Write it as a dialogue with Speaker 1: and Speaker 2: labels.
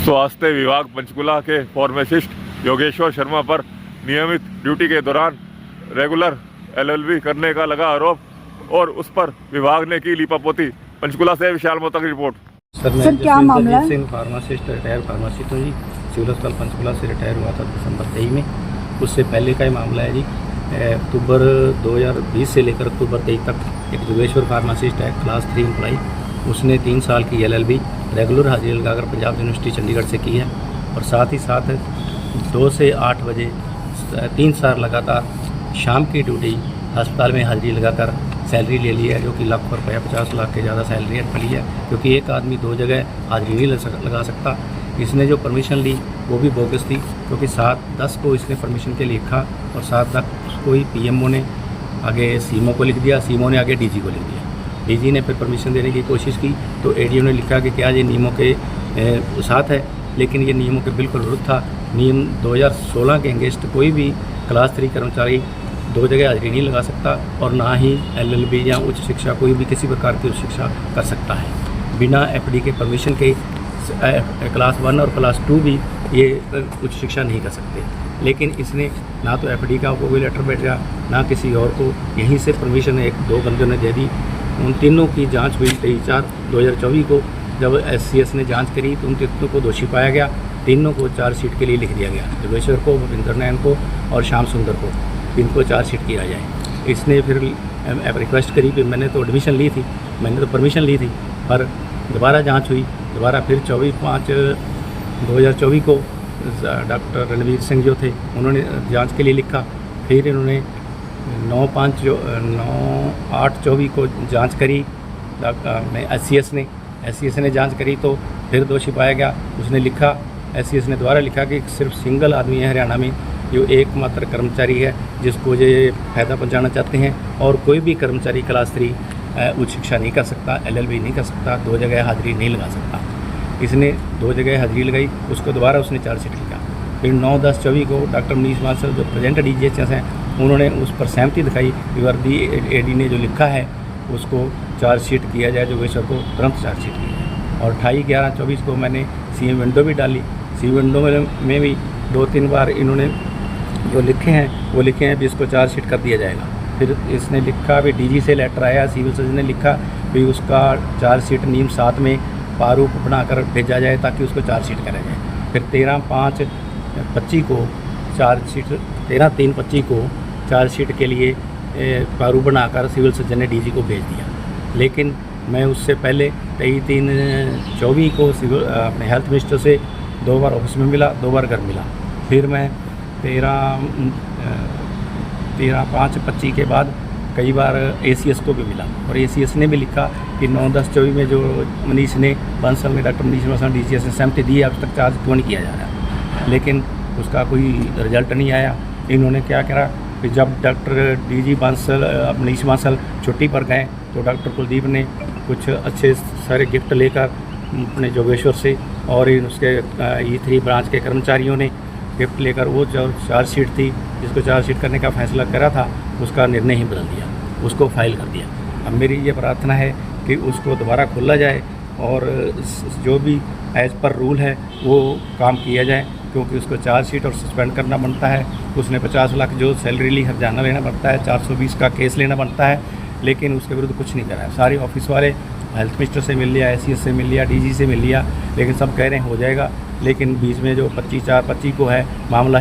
Speaker 1: स्वास्थ्य विभाग पंचकुला के फार्मासिस्ट योगेश्वर शर्मा पर नियमित ड्यूटी के दौरान रेगुलर एलएलबी करने का लगा आरोप और उस पर विभाग ने की लीपापोती। पंचकुला से विशाल मोहता की रिपोर्ट।
Speaker 2: सर क्या मामला है?
Speaker 3: फार्मासिस्ट रिटायर फार्मासिस्ट हूँ जी। सिविल अस्पताल पंचकुला से रिटायर हुआ था दिसंबर 23 में। उससे पहले का ही मामला है जी। अक्टूबर 2020 से लेकर अक्टूबर 23 तक एक योगेश्वर फार्मासिस्ट है, क्लास 3 एम्प्लॉई। उसने 3 साल की एलएलबी रेगुलर हाजिरी लगाकर पंजाब यूनिवर्सिटी चंडीगढ़ से की है और साथ ही साथ 2 से 8 बजे 3 साल लगातार शाम की ड्यूटी अस्पताल में हाजिरी लगाकर सैलरी ले ली है, जो कि लाख रुपया 50 लाख के ज़्यादा सैलरी पड़ी है, क्योंकि एक आदमी 2 जगह हाजिरी नहीं लगा सकता। इसने जो परमिशन ली वो भी बोगस थी, क्योंकि 7/10 को इसने परमिशन के लिए लिखा और 7/10 को ही पीएमओ ने आगे सीएमओ को लिख दिया, सीएमओ ने आगे डीजी को लिख दिया। डीजी ने फिर परमिशन देने की कोशिश की तो एडीओ ने लिखा कि क्या ये नियमों के साथ है, लेकिन ये नियमों के बिल्कुल विरुद्ध था। नियम 2016 के अगेंस्ट कोई भी क्लास 3 कर्मचारी 2 जगह हाजिरी नहीं लगा सकता और ना ही एलएलबी या उच्च शिक्षा कोई भी किसी प्रकार की उच्च शिक्षा कर सकता है। बिना एफडी के परमिशन के क्लास 1 और क्लास 2 भी ये उच्च शिक्षा नहीं कर सकते। लेकिन इसने ना तो एफडी का कोई लेटर भेजा, ना किसी और को, यहीं से परमिशन 1-2 बंदों ने दे दी। उन तीनों की जांच हुई 23/4/2024 को। जब एससीएस ने जांच करी तो उन तीनों को दोषी पाया गया। तीनों को चार्जशीट के लिए लिख दिया गया, योगेश्वर को, भूपिंदर नैन को और श्याम सुंदर को। इनको चार्जशीट किया जाए। इसने फिर रिक्वेस्ट करी कि मैंने तो एडमिशन ली थी, मैंने तो परमिशन ली थी, पर दोबारा जांच हुई। दोबारा फिर 24/5/2024 को डॉक्टर रणवीर सिंह जो थे उन्होंने जांच के लिए लिखा। फिर इन्होंने 9/8/24 को जांच करी एससीएस ने जांच करी तो फिर दोषी पाया गया। उसने लिखा, एससीएस ने दोबारा लिखा कि सिर्फ सिंगल आदमी है हरियाणा में जो एकमात्र कर्मचारी है जिसको ये फ़ायदा पहुंचाना चाहते हैं, और कोई भी कर्मचारी क्लास 3 उच्च शिक्षा नहीं कर सकता, एलएलबी नहीं कर सकता, 2 जगह हाजिरी नहीं लगा सकता। इसने 2 जगह हाजिरी लगाई, उसको दोबारा उसने चार्जशीट लिखा। फिर 9/10/24 को डॉक्टर मनीष मानसर जो प्रेजेंट डीजीएचएस हैं उन्होंने उस पर सहमति दिखाई। वर्दी एडी ने जो लिखा है उसको चार्जशीट किया जाए, योगेश्वर को तुरंत चार्जशीट किया जाए। और 28/11/24 को मैंने सीएम विंडो भी डाली। सीएम विंडो में भी 2-3 बार इन्होंने जो लिखे हैं वो लिखे हैं भी इसको चार्जशीट कर दिया जाएगा। फिर इसने लिखा भी डीजी से लेटर आया, सिविल सर्जन ने लिखा भी उसका चार्जशीट नियम 7 में प्रारूप बनाकर भेजा जाए ताकि उसको चार्जशीट करा जाए। फिर 13/5/25 को चार्जशीट 13/3/25 को चार्जशीट के लिए प्रारूप बनाकर सिविल सर्जन ने डीजी को भेज दिया। लेकिन मैं उससे पहले 23/3/24 को अपने हेल्थ मिनिस्टर से 2 बार ऑफिस में मिला, 2 बार घर मिला। फिर मैं 13/5/25 के बाद कई बार एसीएस को भी मिला और एसीएस ने भी लिखा कि 9/10/24 में जो मनीष ने बांसल में डॉक्टर मनीष बांसल डीजीएस ने सहमति दी है, अब तक चार्ज क्यों नहीं किया जा रहा। लेकिन उसका कोई रिजल्ट नहीं आया। इन्होंने क्या करा कि जब डॉक्टर डीजी बांसल मनीष बांसल छुट्टी पर गए तो डॉक्टर कुलदीप ने कुछ अच्छे सारे गिफ्ट लेकर अपने योगेश्वर से और उसके E3 ब्रांच के कर्मचारियों ने गिफ्ट लेकर वो जो चार्जशीट थी जिसको चार्जशीट करने का फैसला करा था उसका निर्णय ही बदल दिया, उसको फाइल कर दिया। अब मेरी ये प्रार्थना है कि उसको दोबारा खोला जाए और जो भी एज पर रूल है वो काम किया जाए, क्योंकि उसको चार्जशीट और सस्पेंड करना बनता है। उसने 50 लाख जो सैलरी ली हर्जाना लेना पड़ता है, 420 का केस लेना बनता है, लेकिन उसके विरुद्ध कुछ नहीं करा है। सारे ऑफिस वाले हेल्थ मिनिस्टर से मिल लिया, एसीएस से मिल लिया, डीजी से मिल लिया, लेकिन सब कह रहे हैं हो जाएगा। लेकिन बीच में जो 25/4/25 को है मामला